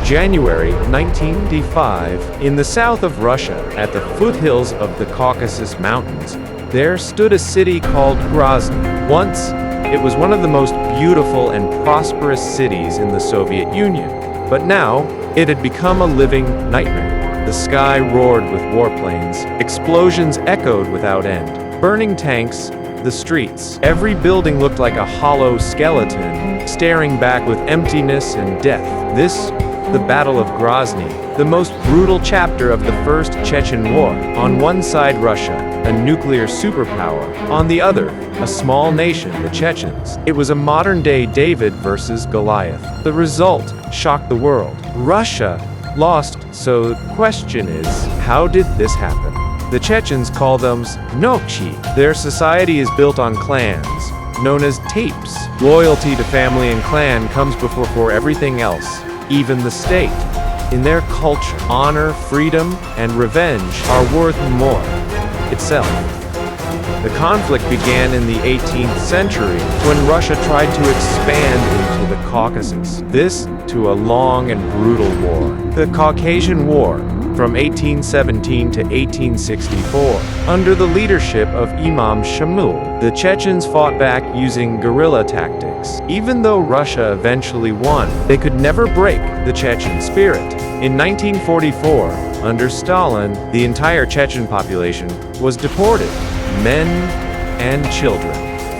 January 1985, in the south of Russia, at the foothills of the Caucasus Mountains, there stood a city called Grozny. Once, it was one of the most beautiful and prosperous cities in the Soviet Union, but now it had become a living nightmare. The sky roared with warplanes, explosions echoed without end, burning tanks, the streets. Every building looked like a hollow skeleton, staring back with emptiness and death. This, the Battle of Grozny, the most brutal chapter of the First Chechen War. On one side Russia, a nuclear superpower. On the other, a small nation, the Chechens. It was a modern-day David versus Goliath. The result shocked the world. Russia lost, so the question is, how did this happen? The Chechens call them Nokchi. Their society is built on clans, known as tapes. Loyalty to family and clan comes before everything else, even the state. In their culture, honor, freedom, and revenge are worth more itself. The conflict began in the 18th century when Russia tried to expand into the Caucasus. This to a long and brutal war, the Caucasian War, from 1817 to 1864. Under the leadership of Imam Shamil, the Chechens fought back using guerrilla tactics. Even though Russia eventually won, they could never break the Chechen spirit. In 1944, under Stalin, the entire Chechen population was deported, men and children,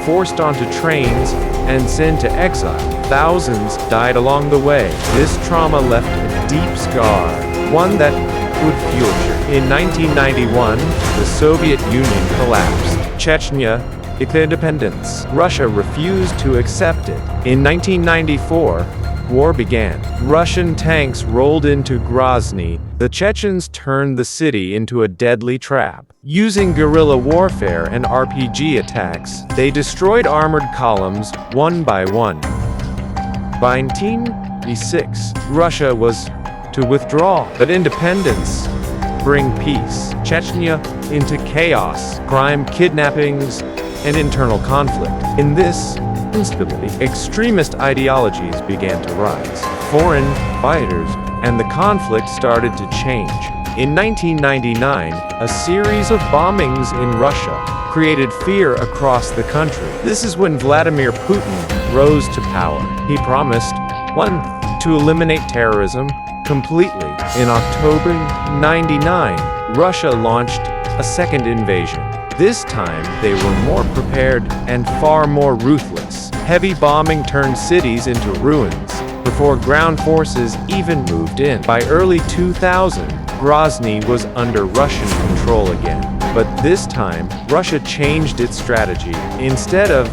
forced onto trains and sent to exile. Thousands died along the way. This trauma left a deep scar, one that would future. In 1991, the Soviet Union collapsed. Chechnya declared independence. Russia refused to accept it. In 1994, war began. Russian tanks rolled into Grozny. The Chechens turned the city into a deadly trap. Using guerrilla warfare and RPG attacks, they destroyed armored columns one by one. By 1996, Russia was to withdraw, but independence bring peace. Chechnya into chaos, crime, kidnappings, and internal conflict. In this instability, extremist ideologies began to rise. Foreign fighters, and the conflict started to change. In 1999, a series of bombings in Russia created fear across the country. This is when Vladimir Putin rose to power. He promised, 1. To eliminate terrorism completely. In October 99, Russia launched a second invasion. This time, they were more prepared and far more ruthless. Heavy bombing turned cities into ruins before ground forces even moved in. By early 2000, Grozny was under Russian control again. But this time, Russia changed its strategy. Instead of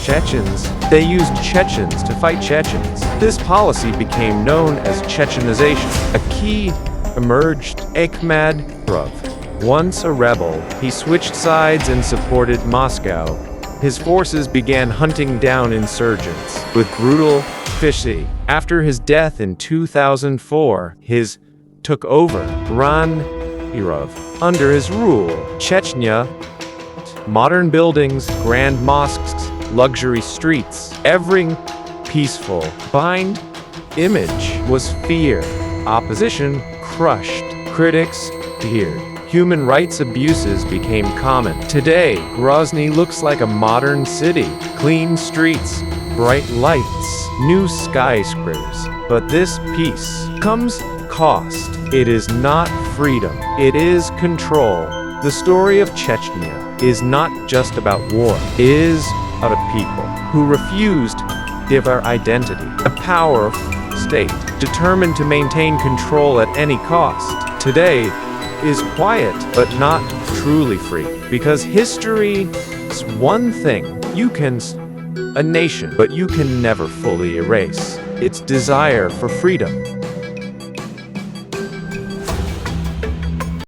Chechens, they used Chechens to fight Chechens. This policy became known as Chechenization. A key emerged. Ramzan Kadyrov. Once a rebel, he switched sides and supported Moscow. His forces began hunting down insurgents with brutal efficiency. After his death in 2004, his took over. Ramzan Kadyrov. Under his rule, Chechnya, modern buildings, grand mosques, luxury streets, every peaceful. Bind image was fear. Opposition crushed. Critics feared. Human rights abuses became common. Today, Grozny looks like a modern city. Clean streets, bright lights, new skyscrapers. But this peace comes cost. It is not freedom. It is control. The story of Chechnya is not just about war. It is about a people who refused to give our identity. A powerful state determined to maintain control at any cost. Today is quiet, but not truly free. Because history is one thing you can a nation, but you can never fully erase its desire for freedom.